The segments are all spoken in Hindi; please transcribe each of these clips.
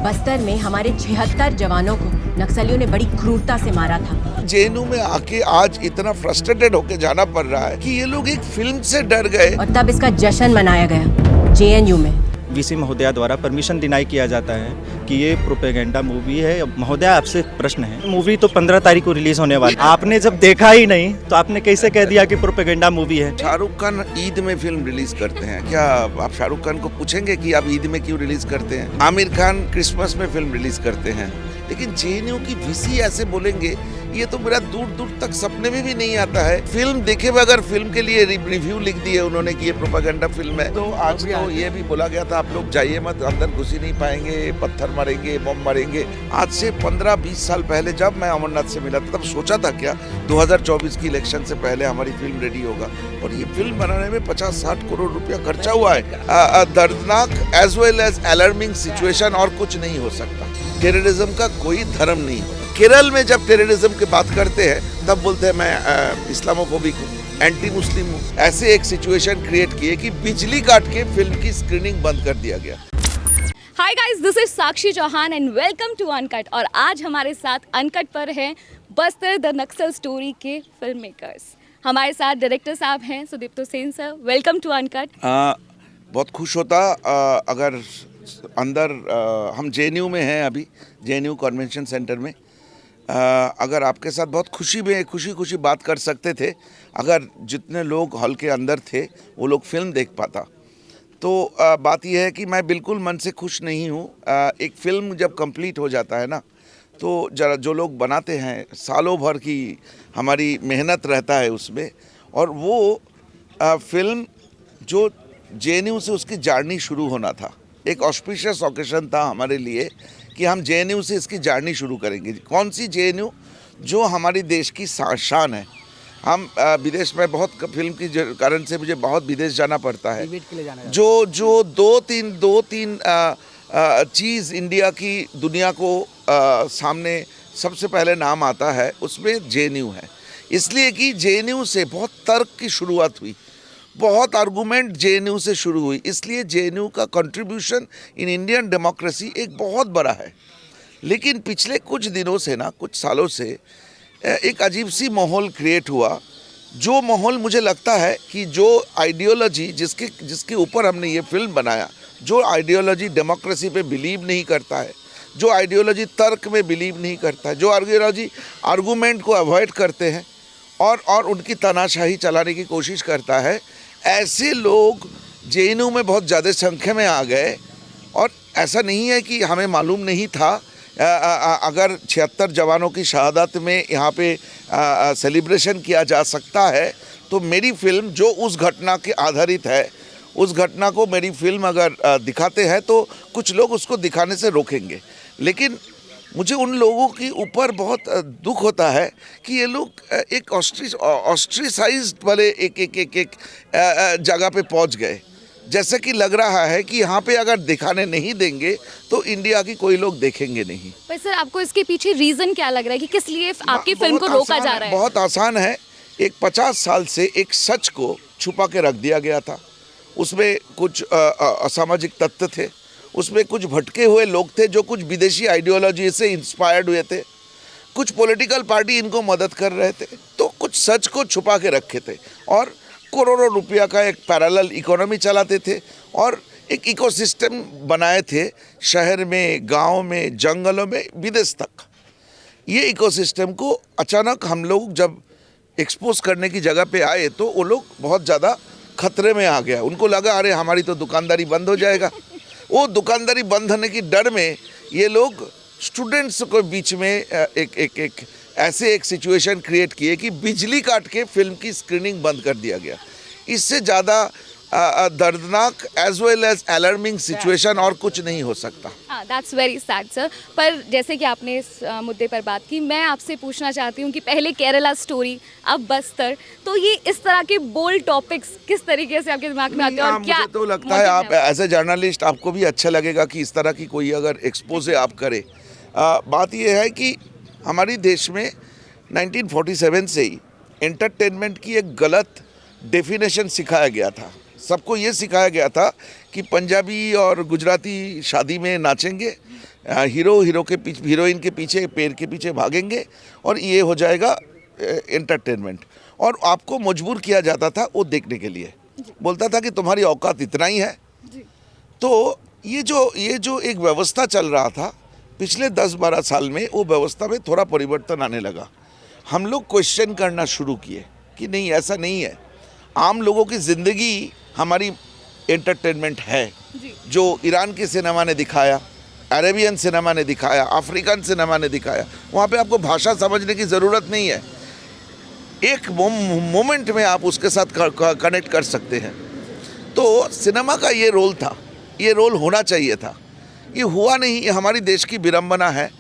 बस्तर में हमारे 76 जवानों को नक्सलियों ने बड़ी क्रूरता से मारा था। जेएनयू में आके आज इतना फ्रस्ट्रेटेड होके जाना पड़ रहा है कि ये लोग एक फिल्म से डर गए और तब इसका जश्न मनाया गया जेएनयू में। वीसी महोदया द्वारा परमिशन डिनाई किया जाता है कि ये प्रोपेगेंडा मूवी है। महोदया आपसे एक प्रश्न है, मूवी तो 15 तारीख को रिलीज होने वाली, आपने जब देखा ही नहीं तो आपने कैसे कह दिया कि प्रोपेगेंडा मूवी है? शाहरुख खान ईद में फिल्म रिलीज करते हैं, क्या आप शाहरुख खान को पूछेंगे कि आप ईद में क्यों रिलीज करते हैं? आमिर खान क्रिसमस में फिल्म रिलीज करते हैं, लेकिन जेएनयू की वीसी ऐसे बोलेंगे, ये तो मेरा दूर दूर तक सपने में भी नहीं आता है। फिल्म देखे बगैर फिल्म के लिए रिव्यू लिख दिए उन्होंने कि ये प्रोपेगेंडा फिल्म है। तो आज तो ये भी बोला गया था आप लोग जाइए मत, अंदर घुस ही नहीं पाएंगे, पत्थर मारेंगे, बम मारेंगे। आज से 15-20 साल पहले जब मैं अमरनाथ से मिला था तब सोचा था क्या 2024 की इलेक्शन से पहले हमारी फिल्म रेडी होगा, और ये फिल्म बनाने में 50-60 करोड़ रुपया खर्चा हुआ है। दर्दनाक as well as alarming situation, और कुछ नहीं हो सकता। टेररिज्म का कोई धर्म नहीं। केरल में जब टेररिज्म की बात करते हैं तब बोलते हैं मैं इस्लामोफोबिक हूँ, एंटी मुस्लिम हूँ। ऐसे एक सिचुएशन क्रिएट किए कि बिजली काट के फिल्म की स्क्रीनिंग बंद कर दिया गया। Hi guys, this is Sakshi Chauhan and welcome to Uncut. और आज हमारे साथ अनकट पर हैं बस्तर द नक्सल स्टोरी के फिल्म मेकर्स। हमारे साथ डायरेक्टर साहब हैं Sudipto Sen sir. Welcome to Uncut. बहुत खुश होता अगर अंदर हम जेएनयू में हैं अभी, जेएनयू कन्वेंशन सेंटर में, अगर आपके साथ बहुत खुशी बात कर सकते थे, अगर जितने लोग हॉल के अंदर थे वो लोग फिल्म देख पाता। तो बात यह है कि मैं बिल्कुल मन से खुश नहीं हूँ। एक फिल्म जब कंप्लीट हो जाता है ना, तो जरा जो लोग बनाते हैं सालों भर की हमारी मेहनत रहता है उसमें, और वो फिल्म जो जेएनयू से उसकी जर्नी शुरू होना था, एक ऑस्पिशियस ओकेशन था हमारे लिए कि हम जेएनयू से इसकी जर्नी शुरू करेंगे। कौन सी जेएनयू? जो हमारी देश की शान है। हम विदेश में बहुत फिल्म की कारण से मुझे बहुत विदेश जाना पड़ता है। जो दो तीन चीज़ इंडिया की दुनिया को सामने सबसे पहले नाम आता है, उसमें जेएनयू है। इसलिए कि जेएनयू से बहुत तर्क की शुरुआत हुई, बहुत आर्गूमेंट जेएनयू से शुरू हुई, इसलिए जेएनयू का कंट्रीब्यूशन इन इंडियन डेमोक्रेसी एक बहुत बड़ा है। लेकिन पिछले कुछ दिनों से ना, कुछ सालों से एक अजीब सी माहौल क्रिएट हुआ, जो माहौल मुझे लगता है कि जो आइडियोलॉजी जिसके ऊपर हमने ये फिल्म बनाया, जो आइडियोलॉजी डेमोक्रेसी पे बिलीव नहीं करता है, जो आइडियोलॉजी तर्क में बिलीव नहीं करता है, जो आइडियोलॉजी आर्गूमेंट को अवॉइड करते हैं और उनकी तानाशाही चलाने की कोशिश करता है, ऐसे लोग जेएनयू में बहुत ज़्यादा संख्या में आ गए। और ऐसा नहीं है कि हमें मालूम नहीं था। अगर 76 जवानों की शहादत में यहाँ पे सेलिब्रेशन किया जा सकता है, तो मेरी फिल्म जो उस घटना के आधारित है, उस घटना को मेरी फिल्म अगर दिखाते हैं तो कुछ लोग उसको दिखाने से रोकेंगे। लेकिन मुझे उन लोगों के ऊपर बहुत दुख होता है कि ये लोग एक ऑस्ट्रिसाइज्ड वाले एक जगह पे पहुंच गए। जैसे कि लग रहा है कि यहाँ पे अगर दिखाने नहीं देंगे तो इंडिया की कोई लोग देखेंगे नहीं। पर सर, आपको इसके पीछे रीजन क्या लग रहा है कि किस लिए आपकी फिल्म को रोका जा रहा है? बहुत आसान है। एक 50 साल से एक सच को छुपा के रख दिया गया था। उसमें कुछ असामाजिक तत्व थे, उसमें कुछ भटके हुए लोग थे जो कुछ विदेशी आइडियोलॉजी से इंस्पायर्ड हुए थे, कुछ पॉलिटिकल पार्टी इनको मदद कर रहे थे, तो कुछ सच को छुपा के रखे थे और करोड़ों रुपया का एक पैरेलल इकोनॉमी चलाते थे और एक इकोसिस्टम बनाए थे, शहर में, गांव में, जंगलों में, विदेश तक। ये इकोसिस्टम को अचानक हम लोग जब एक्सपोज करने की जगह पे आए तो वो लोग बहुत ज़्यादा खतरे में आ गया। उनको लगा अरे हमारी तो दुकानदारी बंद हो जाएगा। वो दुकानदारी बंद होने की डर में ये लोग स्टूडेंट्स को बीच में एक ऐसे एक सिचुएशन क्रिएट किए कि बिजली काट के फिल्म की स्क्रीनिंग बंद कर दिया गया। इससे ज़्यादा दर्दनाक as well as alarming situation और कुछ नहीं हो सकता। That's very sad sir. पर जैसे कि आपने इस मुद्दे पर बात की, मैं आपसे पूछना चाहती हूँ कि पहले केरला स्टोरी, अब बस्तर, तो ये इस तरह के बोल्ड टॉपिक्स किस तरीके से आपके दिमाग में आते हैं और क्या? मुझे तो लगता है आप एज ए जर्नलिस्ट आपको भी अच्छा लगेगा कि इस तरह की कोई अगर एक्सपोजे आप करें। बात यह है कि हमारी देश में 1947 से ही एंटरटेनमेंट की एक गलत डेफिनेशन सिखाया गया था। सबको ये सिखाया गया था कि पंजाबी और गुजराती शादी में नाचेंगे, हीरो के पीछे, हीरोइन के पीछे, पेड़ के पीछे भागेंगे और ये हो जाएगा एंटरटेनमेंट। और आपको मजबूर किया जाता था वो देखने के लिए, बोलता था कि तुम्हारी औकात इतना ही है। तो ये जो एक व्यवस्था चल रहा था पिछले 10-12 साल में, वो व्यवस्था में थोड़ा परिवर्तन आने लगा। हम लोग क्वेश्चन करना शुरू किए कि नहीं, ऐसा नहीं है। आम लोगों की ज़िंदगी हमारी एंटरटेनमेंट है। जो ईरान के सिनेमा ने दिखाया, अरेबियन सिनेमा ने दिखाया, अफ्रीकन सिनेमा ने दिखाया, वहाँ पे आपको भाषा समझने की ज़रूरत नहीं है। एक मोमेंट में आप उसके साथ कनेक्ट कर सकते हैं। तो सिनेमा का ये रोल था, ये रोल होना चाहिए था। ये हुआ नहीं, ये हमारी देश की विडंबना है।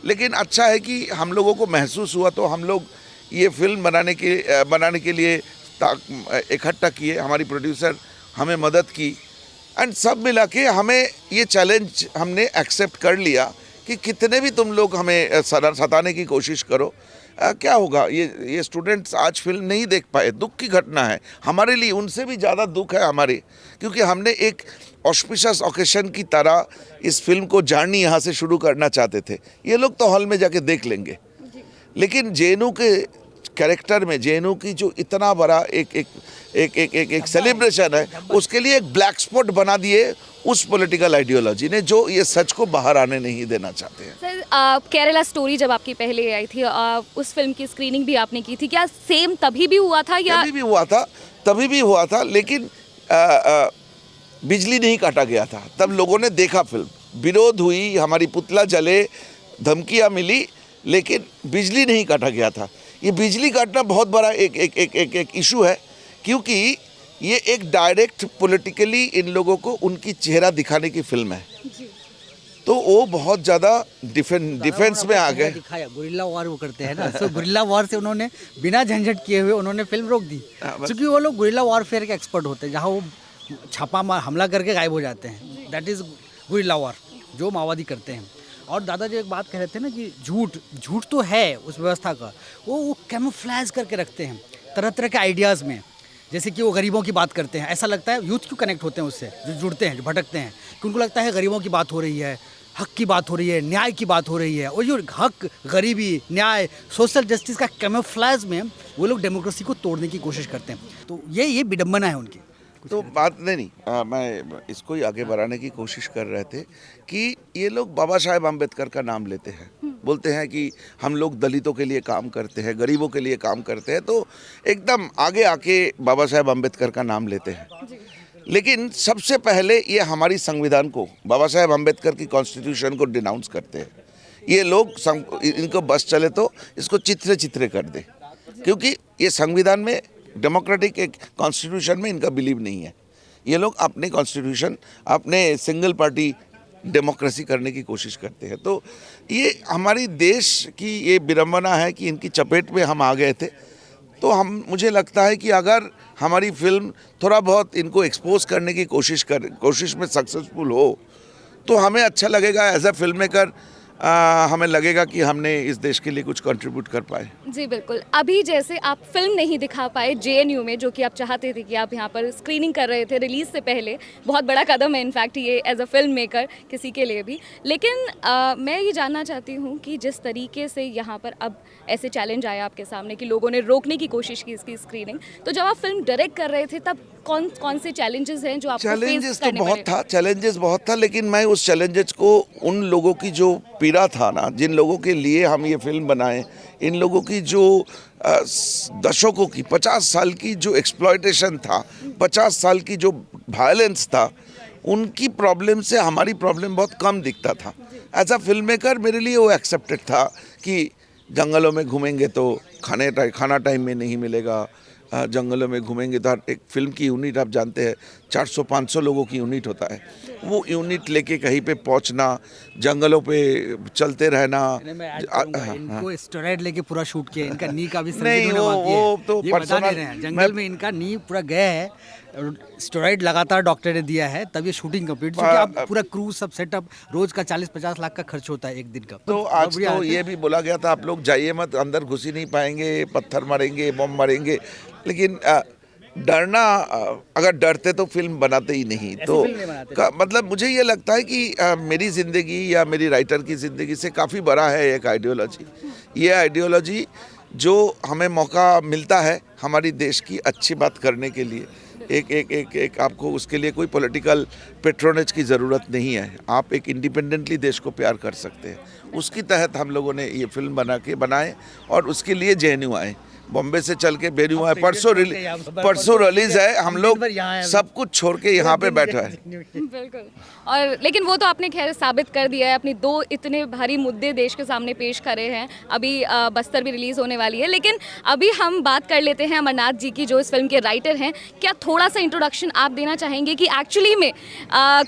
लेकिन अच्छा है कि हम लोगों को महसूस हुआ, तो हम लोग ये फिल्म बनाने के लिए इकट्ठा किए। हमारी प्रोड्यूसर हमें मदद की एंड सब मिला के हमें ये चैलेंज हमने एक्सेप्ट कर लिया कि कितने भी तुम लोग हमें सताने की कोशिश करो, क्या होगा। ये स्टूडेंट्स आज फिल्म नहीं देख पाए, दुख की घटना है हमारे लिए। उनसे भी ज़्यादा दुख है हमारे, क्योंकि हमने एक ऑस्पिशियस ओकेशन की तरह इस फिल्म को जर्नी यहाँ से शुरू करना चाहते थे। ये लोग तो हॉल में जाके देख लेंगे, लेकिन जेएनयू के कैरेक्टर में, जेएनयू की जो इतना बड़ा एक सेलिब्रेशन है, उसके लिए एक ब्लैक स्पॉट बना दिए उस पॉलिटिकल आइडियोलॉजी ने, जो ये सच को बाहर आने नहीं देना चाहते हैं। सर, केरला स्टोरी जब आपकी पहले आई थी, उस फिल्म की स्क्रीनिंग भी आपने की थी, क्या सेम तभी भी हुआ था या? तभी भी हुआ था, लेकिन बिजली नहीं काटा गया था। तब लोगों ने देखा फिल्म, विरोध हुई, हमारी पुतला जले, धमकियाँ मिली, लेकिन बिजली नहीं काटा गया था। ये बिजली काटना बहुत बड़ा एक इशू है, क्योंकि ये एक डायरेक्ट पॉलिटिकली इन लोगों को उनकी चेहरा दिखाने की फिल्म है। तो वो बहुत ज़्यादा डिफेंस में आ गए। दिखाया गुरिल्ला वॉर वो करते हैं ना, तो गुरिल्ला वॉर से उन्होंने बिना झंझट किए हुए उन्होंने फिल्म रोक दी, क्योंकि वो लोग गुरिल्ला वॉरफेयर के एक्सपर्ट होते हैं, जहाँ वो छापा मार हमला करके गायब हो जाते हैं। दैट इज़ गुरिल्ला वॉर जो माओवादी करते हैं। और दादाजी एक बात कह रहे थे ना कि झूठ तो है उस व्यवस्था का, वो कैमोफ्लेज करके रखते हैं तरह तरह के आइडियाज़ में। जैसे कि वो गरीबों की बात करते हैं, ऐसा लगता है यूथ क्यों कनेक्ट होते हैं उससे, जो जुड़ते हैं, जो भटकते हैं, कि उनको लगता है गरीबों की बात हो रही है, हक की बात हो रही है, न्याय की बात हो रही है। और जो हक, गरीबी, न्याय, सोशल जस्टिस का कैमोफ्लेज में वो लोग डेमोक्रेसी को तोड़ने की कोशिश करते हैं। तो ये विडम्बना है उनकी। तो बात नहीं, मैं इसको ही आगे बढ़ाने की कोशिश कर रहे थे कि ये लोग बाबा साहेब अम्बेडकर का नाम लेते हैं, बोलते हैं कि हम लोग दलितों के लिए काम करते हैं, गरीबों के लिए काम करते हैं, तो एकदम आगे आके बाबा साहेब अम्बेडकर का नाम लेते हैं। लेकिन सबसे पहले ये हमारी संविधान को, बाबा साहेब अम्बेडकर की कॉन्स्टिट्यूशन को डिनाउंस करते हैं। ये लोग इनको बस चले तो इसको चित्रे कर दे, क्योंकि ये संविधान में, डेमोक्रेटिक एक कॉन्स्टिट्यूशन में इनका बिलीव नहीं है। ये लोग अपने कॉन्स्टिट्यूशन, अपने सिंगल पार्टी डेमोक्रेसी करने की कोशिश करते हैं। तो ये हमारी देश की ये विडंबना है कि इनकी चपेट में हम आ गए थे। तो मुझे लगता है कि अगर हमारी फिल्म थोड़ा बहुत इनको एक्सपोज करने की कोशिश में सक्सेसफुल हो, तो हमें अच्छा लगेगा एज अ फिल्म मेकर। हमें लगेगा कि हमने इस देश के लिए कुछ कंट्रीब्यूट कर पाए। जी बिल्कुल। अभी जैसे आप फिल्म नहीं दिखा पाए जेएनयू में, जो कि आप चाहते थे कि आप यहाँ पर स्क्रीनिंग कर रहे थे रिलीज़ से पहले, बहुत बड़ा कदम है इनफैक्ट ये एज अ फिल्म मेकर किसी के लिए भी। लेकिन मैं ये जानना चाहती हूँ कि जिस तरीके से यहाँ पर अब ऐसे चैलेंज आया आपके सामने कि लोगों ने रोकने की कोशिश की इसकी स्क्रीनिंग, तो जब आप फिल्म डायरेक्ट कर रहे थे तब कौन से चैलेंजेस हैं जो आपको चैलेंजेस तो बहुत था, लेकिन मैं उस चैलेंजेस को, उन लोगों की जो पीड़ा था ना, जिन लोगों के लिए हम ये फिल्म बनाए, इन लोगों की जो दशकों की, 50 साल की जो एक्सप्लॉयटेशन था, 50 साल की जो वायलेंस था, उनकी प्रॉब्लम से हमारी प्रॉब्लम बहुत कम दिखता था। एज अ फिल्म मेकर मेरे लिए वो एक्सेप्टेड था कि जंगलों में घूमेंगे तो खाना टाइम में नहीं मिलेगा, जंगलों में घूमेंगे तो एक फिल्म की यूनिट आप जानते हैं 400-500 लोगों की यूनिट होता है, वो यूनिट लेके कहीं पे पहुंचना, जंगलों पे चलते रहना। इनको स्टेरॉइड लेके पूरा शूट किया, इनका नी का भी नहीं, वो तो ये बता नहीं रहे हैं, जंगल में इनका नी पूरा गया है, स्टेरॉइड लगातार डॉक्टर ने दिया है, तब ये शूटिंग कंप्लीट, क्योंकि अब पूरा क्रू सब सेटअप रोज का 40-50 लाख का खर्च होता है एक दिन का। तो आज तो ये भी बोला गया था आप लोग जाइए मत, अंदर घुस ही नहीं पाएंगे, पत्थर मारेंगे, बम मारेंगे, लेकिन डरना अगर डरते तो फिल्म बनाते ही नहीं। तो फिल्म नहीं बनाते। मतलब मुझे ये लगता है कि मेरी ज़िंदगी या मेरी राइटर की ज़िंदगी से काफ़ी बड़ा है एक आइडियोलॉजी। ये आइडियोलॉजी जो हमें मौका मिलता है हमारी देश की अच्छी बात करने के लिए, एक आपको उसके लिए कोई पॉलिटिकल पेट्रोनेज की ज़रूरत नहीं है। आप एक इंडिपेंडेंटली देश को प्यार कर सकते हैं। उसकी तहत हम लोगों ने ये फिल्म बनाए और उसके लिए जेएनयू आए। बॉम्बे से चल के बेरियो आए, परसों रिलीज है। हम लोग सब कुछ छोड़ के यहाँ पे बैठा है। बिल्कुल। और लेकिन वो तो आपने खैर साबित कर दिया है, अपनी 2 इतने भारी मुद्दे देश के सामने पेश करे हैं। अभी बस्तर भी रिलीज़ होने वाली है, लेकिन अभी हम बात कर लेते हैं अमरनाथ जी की, जो इस फिल्म के राइटर हैं। क्या थोड़ा सा इंट्रोडक्शन आप देना चाहेंगे कि एक्चुअली में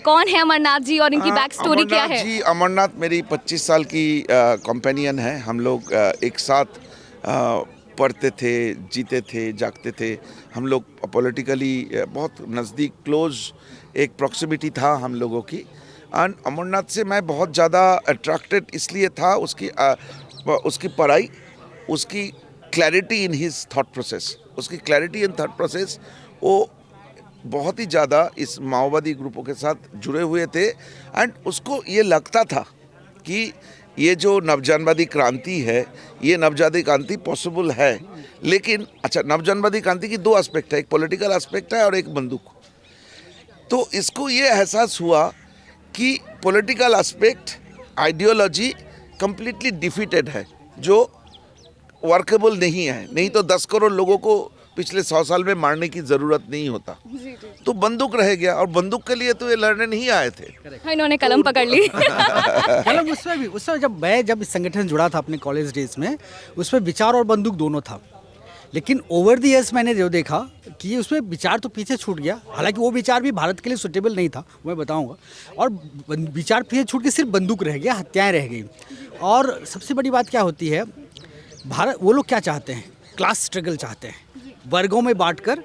कौन है अमरनाथ जी और इनकी बैक स्टोरी क्या है? अमरनाथ मेरी 25 साल की कंपेनियन है। हम लोग एक साथ पढ़ते थे, जीते थे, जागते थे। हम लोग पॉलिटिकली बहुत नज़दीक क्लोज एक प्रॉक्सिमिटी था हम लोगों की। एंड अमरनाथ से मैं बहुत ज़्यादा अट्रैक्टेड इसलिए था, उसकी पढ़ाई, उसकी clarity in his thought process, उसकी क्लैरिटी इन थॉट प्रोसेस। वो बहुत ही ज़्यादा इस माओवादी ग्रुपों के साथ जुड़े हुए थे एंड उसको ये लगता था कि ये जो नवजनवादी क्रांति है, ये नवजाति क्रांति पॉसिबल है। लेकिन अच्छा, नवजनवादी क्रांति की 2 एस्पेक्ट है, एक पॉलिटिकल एस्पेक्ट है और एक बंदूक। तो इसको ये एहसास हुआ कि political aspect, ideology completely defeated है, जो वर्केबल नहीं है। नहीं तो 10 करोड़ लोगों को पिछले 100 साल में मारने की ज़रूरत नहीं होता। तो बंदूक रह गया, और बंदूक के लिए तो ये लड़ने नहीं आए थे। हाँ, इन्होंने कलम पकड़ ली। कलम उसमें जब इस संगठन जुड़ा था अपने कॉलेज डेज में, उसमें विचार और बंदूक दोनों था। लेकिन ओवर द ईयर्स मैंने जो देखा कि उसमें विचार तो पीछे छूट गया। हालांकि वो विचार भी भारत के लिए सुटेबल नहीं था, मैं बताऊंगा। और विचार पीछे छूट के सिर्फ बंदूक रह गया, हत्याएं रह गई। और सबसे बड़ी बात क्या होती है, वो लोग क्या चाहते हैं? क्लास स्ट्रगल चाहते हैं। वर्गों में बांटकर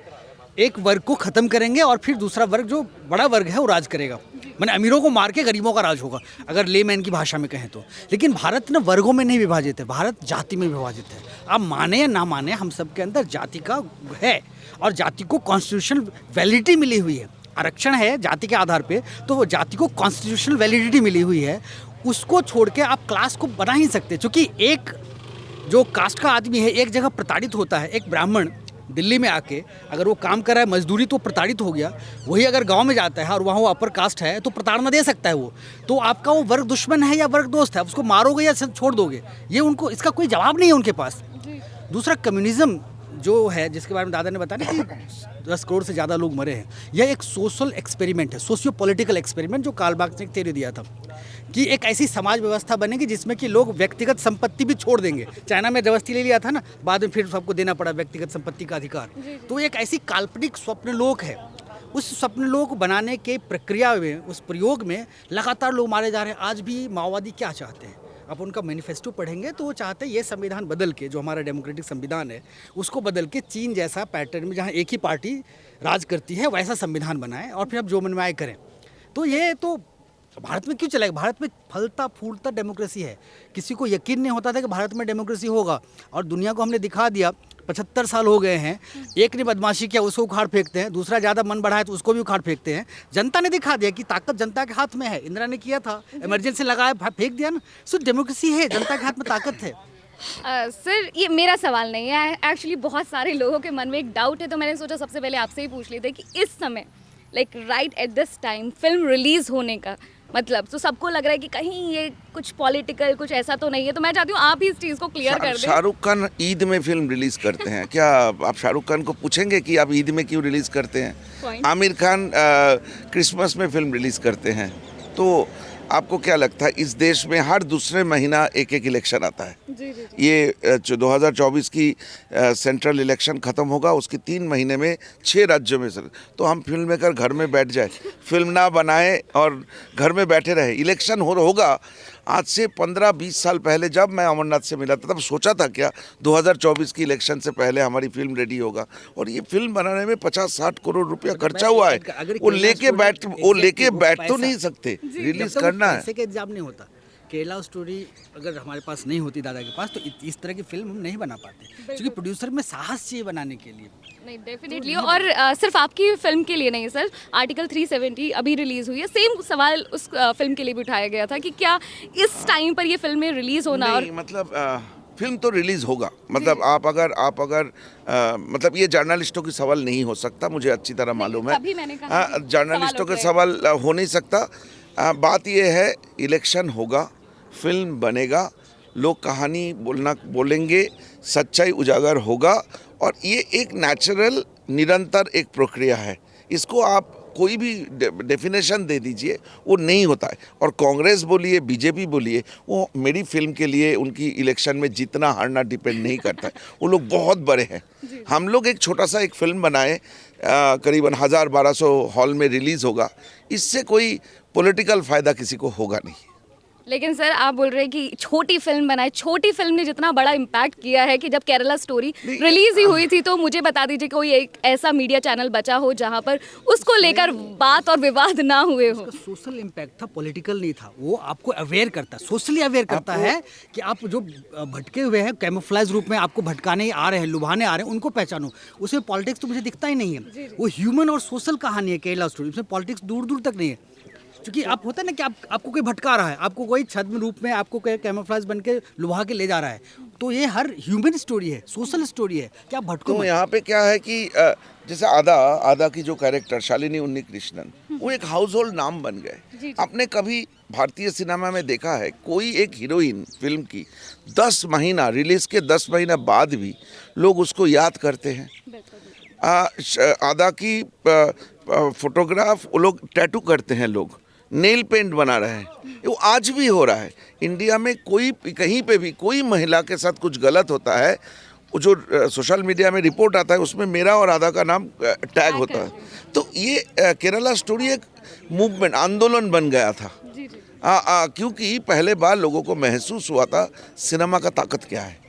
एक वर्ग को ख़त्म करेंगे और फिर दूसरा वर्ग, जो बड़ा वर्ग है, वो राज करेगा। मैंने अमीरों को मार के गरीबों का राज होगा, अगर लेमैन की भाषा में कहें तो। लेकिन भारत ना वर्गों में नहीं विभाजित है, भारत जाति में विभाजित है। आप माने या ना माने, हम सब के अंदर जाति का है और जाति को कॉन्स्टिट्यूशनल वैलिडिटी मिली हुई है। आरक्षण है जाति के आधार पे, तो वो जाति को कॉन्स्टिट्यूशनल वैलिडिटी मिली हुई है। उसको छोड़ के आप क्लास को बना ही सकते, क्योंकि एक जो कास्ट का आदमी है एक जगह प्रताड़ित होता है। एक ब्राह्मण दिल्ली में आके अगर वो काम कर रहा है मजदूरी, तो प्रताड़ित हो गया। वही अगर गांव में जाता है और वहाँ वो अपर कास्ट है, तो प्रताड़ना दे सकता है वो। तो आपका वो वर्ग दुश्मन है या वर्ग दोस्त है, उसको मारोगे या छोड़ दोगे, ये उनको इसका कोई जवाब नहीं है उनके पास। दूसरा, कम्युनिज्म जो है, जिसके बारे में दादा ने बताया कि 10 करोड़ से ज़्यादा लोग मरे हैं, यह एक सोशल एक्सपेरिमेंट है, सोशियो पॉलिटिकल एक्सपेरिमेंट, जो कार्ल मार्क्स ने एक थ्योरी दिया था कि एक ऐसी समाज व्यवस्था बनेगी जिसमें कि लोग व्यक्तिगत संपत्ति भी छोड़ देंगे। चाइना में जबरदस्ती ले लिया था ना, बाद में फिर सबको देना पड़ा व्यक्तिगत संपत्ति का अधिकार। तो एक ऐसी काल्पनिक स्वप्न लोक है। उस स्वप्न लोक बनाने के प्रक्रिया में, उस प्रयोग में लगातार लोग मारे जा रहे हैं। आज भी माओवादी क्या चाहते हैं? आप उनका मैनिफेस्टो पढ़ेंगे तो वो चाहते हैं ये संविधान बदल के, जो हमारा डेमोक्रेटिक संविधान है, उसको बदल के चीन जैसा पैटर्न में, जहाँ एक ही पार्टी राज करती है, वैसा संविधान बनाएं और फिर आप जो मन में आए करें। तो ये तो भारत में क्यों चलेगा? भारत में फलता फूलता डेमोक्रेसी है। किसी को यकीन नहीं होता था कि भारत में डेमोक्रेसी होगा, और दुनिया को हमने दिखा दिया। 75 साल हो गए हैं, एक ने बदमाशी किया उसको उखाड़ फेंकते हैं, दूसरा ज़्यादा मन बढ़ाए तो उसको भी उखाड़ फेंकते हैं। जनता ने दिखा दिया कि ताकत जनता के हाथ में है। इंदिरा ने किया था, इमरजेंसी लगाया, फेंक दिया ना। सो डेमोक्रेसी है, जनता के हाथ में ताकत है। सर, ये मेरा सवाल नहीं है, एक्चुअली बहुत सारे लोगों के मन में एक डाउट है, तो मैंने सोचा सबसे पहले आपसे ही पूछ लेते कि इस समय, like right at this time, film release होने का मतलब, तो सबको लग रहा है कि कहीं ये कुछ पॉलिटिकल कुछ ऐसा तो नहीं है। तो मैं चाहती हूँ आप ही इस चीज़ को क्लियर कर दें। शाहरुख खान ईद में फिल्म रिलीज करते हैं, क्या आप शाहरुख खान को पूछेंगे कि आप ईद में क्यों रिलीज करते हैं? आमिर खान क्रिसमस में फिल्म रिलीज करते हैं। तो आपको क्या लगता है, इस देश में हर दूसरे महीना एक इलेक्शन आता है। ये जो 2024 की सेंट्रल इलेक्शन ख़त्म होगा, उसकी 3 महीने में 6 राज्यों में सर, तो हम फिल्म मेकर घर में बैठ जाए, फिल्म ना बनाए और घर में बैठे रहे। इलेक्शन होगा। आज से 15-20 साल पहले जब मैं अमरनाथ से मिला था, तब सोचा था क्या 2024 की इलेक्शन से पहले हमारी फिल्म रेडी होगा? और ये फिल्म बनाने में 50-60 करोड़ रुपया खर्चा हुआ है। वो लेके बैठ तो नहीं सकते, रिलीज करना है। पैसे का इंतजाम नहीं होता। केरला स्टोरी अगर हमारे पास नहीं होती दादा के पास तो इस तरह की फिल्म हम नहीं बना पाते, क्योंकि प्रोड्यूसर में साहस चाहिए बनाने के लिए। नहीं डेफिनेटली, और सिर्फ आपकी फिल्म के लिए नहीं सर, आर्टिकल 370 अभी रिलीज हुई है, सेम सवाल उस फिल्म के लिए भी उठाया गया था कि क्या इस टाइम पर ये फिल्में रिलीज होना और नहीं, मतलब फिल्म तो रिलीज होगा, मतलब आप अगर मतलब ये जर्नलिस्टों की सवाल नहीं हो सकता, मुझे अच्छी तरह मालूम है। तभी मैंने कहा कि जर्नलिस्टों के सवाल सवाल हो नहीं सकता। बात ये है, इलेक्शन होगा, फिल्म बनेगा, लोग कहानी बोलेंगे, सच्चाई उजागर होगा, और ये एक नेचुरल निरंतर एक प्रक्रिया है। इसको आप कोई भी डेफिनेशन दे दीजिए, वो नहीं होता है। और कांग्रेस बोलिए, बीजेपी बोलिए, वो मेरी फिल्म के लिए उनकी इलेक्शन में जीतना हारना डिपेंड नहीं करता है। वो लोग बहुत बड़े हैं। हम लोग एक छोटा सा एक फिल्म बनाए, करीबन 1000-1200 हॉल में रिलीज़ होगा, इससे कोई पॉलिटिकल फ़ायदा किसी को होगा नहीं। लेकिन सर आप बोल रहे हैं कि छोटी फिल्म बनाए, छोटी फिल्म ने जितना बड़ा इम्पैक्ट किया है कि जब केरला स्टोरी रिलीज ही हुई थी, तो मुझे बता दीजिए कोई एक ऐसा मीडिया चैनल बचा हो जहां पर उसको लेकर बात और विवाद ना हुए हो। सोशल इम्पैक्ट था, पॉलिटिकल नहीं था। वो आपको अवेयर करता है, सोशली अवेयर करता है कि आप जो भटके हुए हैं, कैमोफ्लेज रूप में आपको भटकाने आ रहे हैं, लुभाने आ रहे हैं, उनको पहचानो। उसमें पॉलिटिक्स तो मुझे दिखता ही नहीं है। वो ह्यूमन और सोशल कहानी है केरला स्टोरी, उसमें पॉलिटिक्स दूर दूर तक नहीं है। क्योंकि आप होता है ना कि आपको कोई भटका रहा है, आपको कोई छद्म रूप में आपको कोई कैमोफ्लेज बन के लुभा के ले जा रहा है, तो ये हर ह्यूमन स्टोरी है, सोशल स्टोरी है कि आप भटको तो मत। यहाँ पे क्या है कि जैसे आदा की जो कैरेक्टर शालिनी उन्नीकृष्णन, वो एक हाउस होल्ड नाम बन गए। आपने कभी भारतीय सिनेमा में देखा है कोई एक हीरोइन फिल्म की 10 महीना रिलीज के 10 महीना बाद भी लोग उसको याद करते हैं। आदा की फोटोग्राफ वो लोग टैटू करते हैं, लोग नेल पेंट बना रहे हैं, वो आज भी हो रहा है। इंडिया में कोई कहीं पे भी कोई महिला के साथ कुछ गलत होता है, वो जो सोशल मीडिया में रिपोर्ट आता है उसमें मेरा और आदा का नाम टैग होता है। तो ये केरला स्टोरी एक मूवमेंट, आंदोलन बन गया था। क्योंकि पहले बार लोगों को महसूस हुआ था सिनेमा का ताकत क्या है।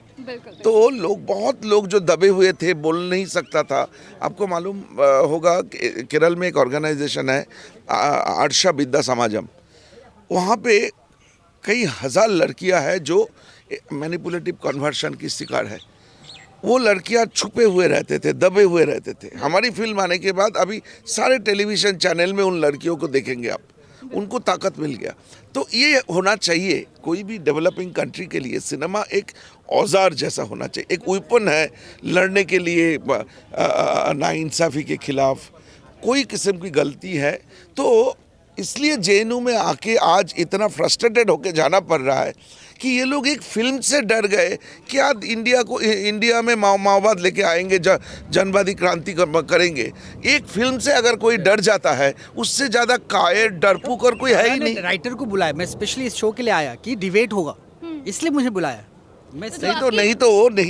तो बहुत लोग जो दबे हुए थे, बोल नहीं सकता था। आपको मालूम होगा केरल में एक ऑर्गेनाइजेशन है आर्षा विद्या समाजम, वहाँ पे कई हज़ार लड़कियां हैं जो मैनिपुलेटिव कन्वर्शन की शिकार है। वो लड़कियां छुपे हुए रहते थे, दबे हुए रहते थे। हमारी फिल्म आने के बाद अभी सारे टेलीविज़न चैनल में उन लड़कियों को देखेंगे आप, उनको ताकत मिल गया। तो ये होना चाहिए, कोई भी डेवलपिंग कंट्री के लिए सिनेमा एक औजार जैसा होना चाहिए, एक वेपन है लड़ने के लिए नाइंसाफ़ी के खिलाफ। कोई किस्म की गलती है तो इसलिए जेएनयू में आके आज इतना फ्रस्ट्रेटेड होके जाना पड़ रहा है कि ये लोग एक फिल्म से डर गए। क्या इंडिया में माओवाद लेके आएंगे, जनवादी क्रांति करेंगे। एक फिल्म से अगर कोई डर जाता है, उससे ज़्यादा कायर डरपोक और कोई है ही नहीं। राइटर को बुलाया, मैं स्पेशली इस शो के लिए आया कि डिबेट होगा, इसलिए मुझे बुलाया। नहीं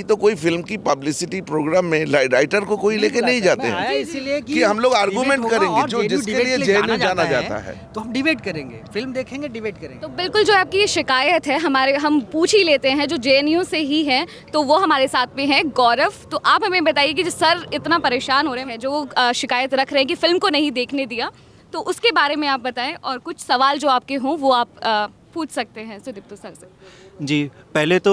तो कोई फिल्म की पब्लिसिटी प्रोग्राम में राइटर को कोई लेके नहीं जाते हैं, इसीलिए कि हम लोग आर्गुमेंट करेंगे जो जिसके लिए जेएनयू जाना जाता है। तो हम डिबेट करेंगे, फिल्म देखेंगे, डिबेट करेंगे। तो बिल्कुल जो आपकी ये शिकायत है, हम पूछ ही लेते हैं जो जेएनयू से ही हैं, तो वो हमारे साथ में है गौरव। तो आप हमें बताइए कि जो सर इतना परेशान हो रहे हैं, जो शिकायत रख रहे हैं कि फिल्म को नहीं देखने दिया, तो उसके बारे में आप बताएं, और कुछ सवाल जो आपके हों वो आप पूछ सकते हैं सुदीप्तो सर से। जी, पहले तो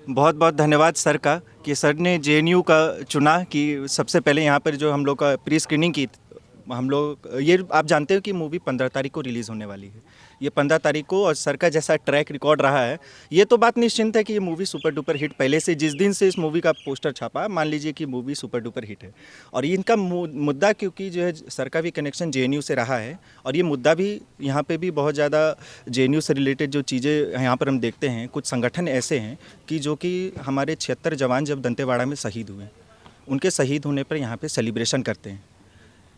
बहुत बहुत धन्यवाद सर का कि सर ने जेएनयू का चुना कि सबसे पहले यहाँ पर जो हम लोग का प्री स्क्रीनिंग की। हम लोग ये आप जानते हो कि मूवी 15 तारीख को रिलीज़ होने वाली है। ये 15 तारीख को, और सर का जैसा ट्रैक रिकॉर्ड रहा है, ये तो बात निश्चिंत है कि ये मूवी सुपर डुपर हिट पहले से, जिस दिन से इस मूवी का पोस्टर छापा, मान लीजिए कि मूवी सुपर डुपर हिट है। और इनका मुद्दा, क्योंकि जो है सर का भी कनेक्शन जेएनयू से रहा है, और ये मुद्दा भी यहाँ पे भी बहुत ज़्यादा जेएनयू से रिलेटेड जो चीज़ें यहाँ पर हम देखते हैं, कुछ संगठन ऐसे हैं कि जो कि हमारे 76 जवान जब दंतेवाड़ा में शहीद हुए, उनके शहीद होने पर यहाँ पर सेलिब्रेशन करते हैं।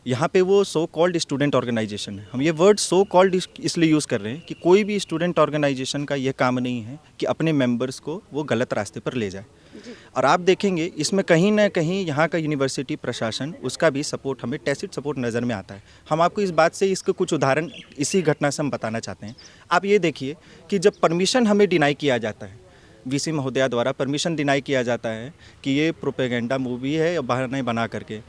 यहाँ पे वो सो कॉल्ड स्टूडेंट ऑर्गेनाइजेशन है। हम ये वर्ड सो कॉल्ड इसलिए यूज़ कर रहे हैं कि कोई भी स्टूडेंट ऑर्गेनाइजेशन का ये काम नहीं है कि अपने मेंबर्स को वो गलत रास्ते पर ले जाए। और आप देखेंगे इसमें कहीं ना कहीं यहाँ का यूनिवर्सिटी प्रशासन, उसका भी सपोर्ट, हमें टैसिट सपोर्ट नज़र में आता है। हम आपको इस बात से इसके कुछ उदाहरण इसी घटना से हम बताना चाहते हैं। आप ये देखिए कि जब परमिशन हमें डिनाई किया जाता है, वीसी महोदया द्वारा परमिशन डिनाई किया जाता है कि ये प्रोपेगेंडा मूवी है, या बहाने बना करके,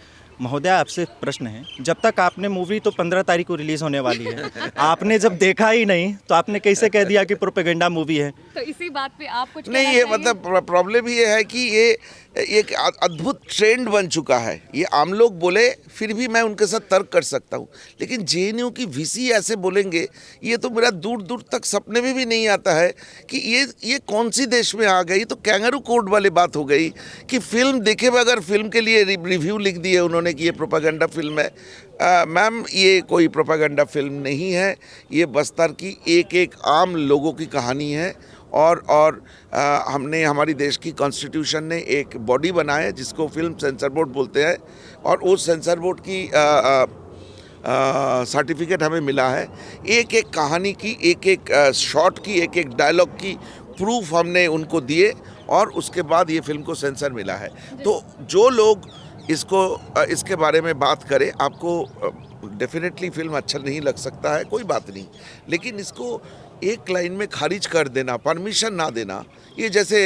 महोदय आपसे प्रश्न है, जब तक आपने मूवी तो 15 तारीख को रिलीज होने वाली है, आपने जब देखा ही नहीं तो आपने कैसे कह दिया कि प्रोपेगेंडा मूवी है? तो इसी बात पे आप कुछ नहीं, कहना ये चाहेंगे? मतलब प्रॉब्लम ये है कि ये एक अद्भुत ट्रेंड बन चुका है। ये आम लोग बोले फिर भी मैं उनके साथ तर्क कर सकता हूँ, लेकिन जेएनयू की वीसी ऐसे बोलेंगे, ये तो मेरा दूर दूर तक सपने में भी नहीं आता है कि ये कौन सी देश में आ गई। तो कैंगारू कोर्ट वाली बात हो गई कि फिल्म देखे बगैर फिल्म के लिए रिव्यू लिख दिए उन्होंने कि ये प्रोपेगेंडा फिल्म है। मैम, ये कोई प्रोपेगेंडा फिल्म नहीं है, ये बस्तर की एक एक आम लोगों की कहानी है। और हमने हमारी देश की कॉन्स्टिट्यूशन ने एक बॉडी बनाया है जिसको फिल्म सेंसर बोर्ड बोलते हैं, और उस सेंसर बोर्ड की सर्टिफिकेट हमें मिला है। एक एक कहानी की, एक एक शॉट की, एक एक डायलॉग की प्रूफ हमने उनको दिए, और उसके बाद ये फिल्म को सेंसर मिला है। तो जो लोग इसके बारे में बात करें, आपको डेफिनेटली फिल्म अच्छा नहीं लग सकता है, कोई बात नहीं, लेकिन इसको एक लाइन में खारिज कर देना, परमिशन ना देना, ये जैसे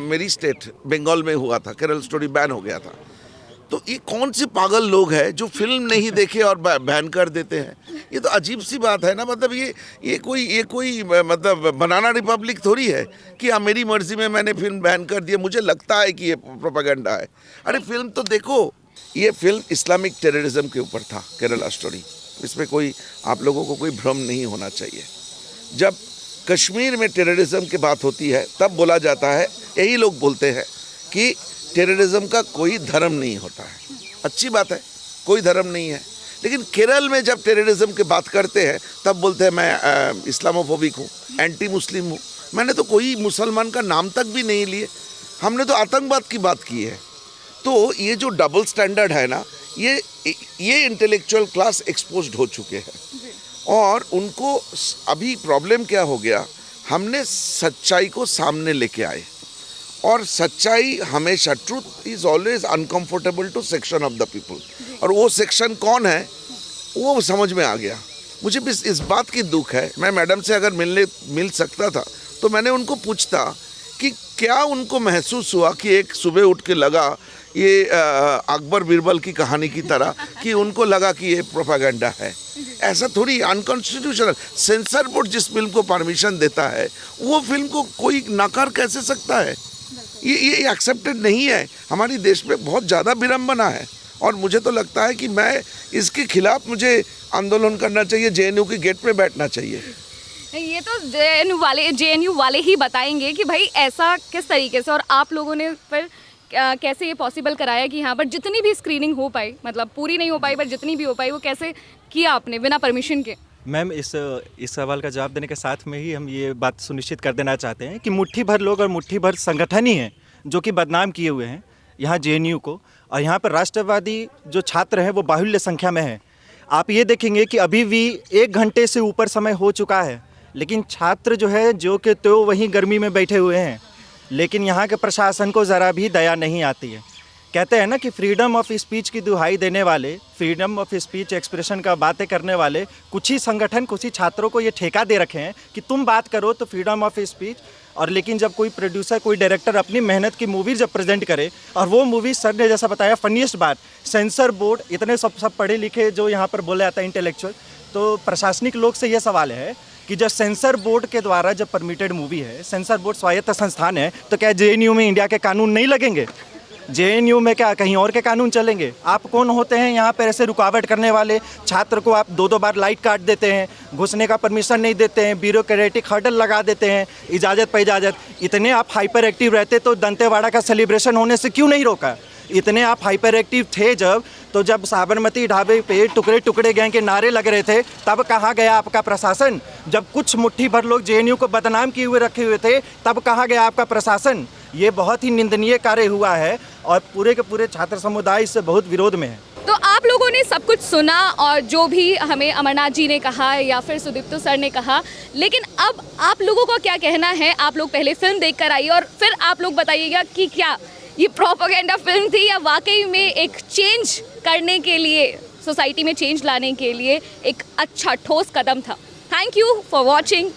मेरी स्टेट बंगाल में हुआ था, केरल स्टोरी बैन हो गया था। तो ये कौन से पागल लोग हैं जो फिल्म नहीं देखे और बैन कर देते हैं? ये तो अजीब सी बात है ना। मतलब ये कोई मतलब बनाना रिपब्लिक थोड़ी है कि हाँ मेरी मर्जी में मैंने फिल्म बैन कर दी, मुझे लगता है कि ये प्रोपेगेंडा है। अरे फिल्म तो देखो, ये फिल्म इस्लामिक टेररिज्म के ऊपर था, केरला स्टोरी। इसमें कोई आप लोगों को कोई भ्रम नहीं होना चाहिए। जब कश्मीर में टेररिज्म की बात होती है तब बोला जाता है, यही लोग बोलते हैं कि टेररिज्म का कोई धर्म नहीं होता है। अच्छी बात है, कोई धर्म नहीं है, लेकिन केरल में जब टेररिज्म की बात करते हैं तब बोलते हैं मैं इस्लामोफोबिक हूँ, एंटी मुस्लिम हूँ। मैंने तो कोई मुसलमान का नाम तक भी नहीं लिए, हमने तो आतंकवाद की बात की है। तो ये जो डबल स्टैंडर्ड है ना, ये इंटेलेक्चुअल क्लास एक्सपोज्ड हो चुके हैं, और उनको अभी प्रॉब्लम क्या हो गया, हमने सच्चाई को सामने लेके आए, और सच्चाई हमेशा, truth is always uncomfortable to section of the people, और वो सेक्शन कौन है वो समझ में आ गया। मुझे भी इस बात की दुख है, मैं मैडम से अगर मिल सकता था तो मैंने उनको पूछता कि क्या उनको महसूस हुआ कि एक सुबह उठ के लगा ये अकबर बीरबल की कहानी की तरह कि उनको लगा कि ये प्रोपेगेंडा है। ऐसा थोड़ी, अनकॉन्स्टिट्यूशनल। सेंसर बोर्ड जिस फिल्म को परमिशन देता है वो फिल्म को कोई नकार कैसे सकता है? ये एक्सेप्टेड नहीं है। हमारी देश में बहुत ज़्यादा विडंबना है, और मुझे तो लगता है कि मैं इसके खिलाफ मुझे आंदोलन करना चाहिए, जेएनयू के गेट पे बैठना चाहिए। ये तो जेएनयू वाले ही बताएंगे कि भाई ऐसा किस तरीके से, और आप लोगों ने फिर कैसे ये पॉसिबल कराया कि यहाँ पर जितनी भी स्क्रीनिंग हो पाई, मतलब पूरी नहीं हो पाई पर जितनी भी हो पाई, वो कैसे किया आपने बिना परमिशन के? मैम, इस सवाल का जवाब देने के साथ में ही हम ये बात सुनिश्चित कर देना चाहते हैं कि मुट्ठी भर लोग और मुट्ठी भर संगठन ही हैं जो कि बदनाम किए हुए हैं यहाँ जेएनयू को, और यहाँ पर राष्ट्रवादी जो छात्र हैं वो बाहुल्य संख्या में हैं। आप ये देखेंगे कि अभी भी 1 घंटे से ऊपर समय हो चुका है, लेकिन छात्र जो है जो कि तो वहीं गर्मी में बैठे हुए हैं, लेकिन यहाँ के प्रशासन को ज़रा भी दया नहीं आती है। कहते हैं ना कि फ्रीडम ऑफ स्पीच की दुहाई देने वाले, फ्रीडम ऑफ स्पीच एक्सप्रेशन का बातें करने वाले कुछ ही संगठन, कुछ ही छात्रों को ये ठेका दे रखे हैं कि तुम बात करो तो फ्रीडम ऑफ स्पीच, और लेकिन जब कोई प्रोड्यूसर, कोई डायरेक्टर अपनी मेहनत की मूवी जब प्रेजेंट करे, और वो मूवी सर ने जैसा बताया, फनीस्ट बात, सेंसर बोर्ड, इतने सब पढ़े लिखे जो यहाँ पर बोले जाता है इंटेलेक्चुअल, तो प्रशासनिक लोग से ये सवाल है कि जब सेंसर बोर्ड के द्वारा जब परमिटेड मूवी है, सेंसर बोर्ड स्वायत्त संस्थान है, तो क्या जेएनयू में इंडिया के कानून नहीं लगेंगे? जेएनयू में क्या कहीं और के कानून चलेंगे? आप कौन होते हैं यहाँ पर ऐसे रुकावट करने वाले? छात्र को आप 2-2 बार लाइट काट देते हैं, घुसने का परमिशन नहीं देते हैं, ब्यूरोक्रेटिक हर्डल लगा देते हैं, इजाज़त पे इजाज़त। इतने आप हाइपर एक्टिव रहते तो दंतेवाड़ा का सेलिब्रेशन होने से क्यों नहीं रोका? इतने आप हाइपर एक्टिव थे जब साबरमती ढाबे पे टुकड़े टुकड़े गैंग के नारे लग रहे थे, तब कहाँ गया आपका प्रशासन? जब कुछ मुट्ठी भर लोग जेएनयू को बदनाम किए हुए रखे हुए थे, तब कहाँ गया आपका प्रशासन? ये बहुत ही निंदनीय कार्य हुआ है, और पूरे के पूरे छात्र समुदाय इससे बहुत विरोध में है। तो आप लोगों ने सब कुछ सुना, और जो भी हमें अमरनाथ जी ने कहा या फिर सुदीप्तो सर ने कहा, लेकिन अब आप लोगों का क्या कहना है? आप लोग पहले फिल्म देख कर आइए और फिर आप लोग बताइएगा कि क्या ये प्रोपेगेंडा फिल्म थी या वाकई में एक चेंज करने के लिए, सोसाइटी में चेंज लाने के लिए एक अच्छा ठोस कदम था। Thank you for watching.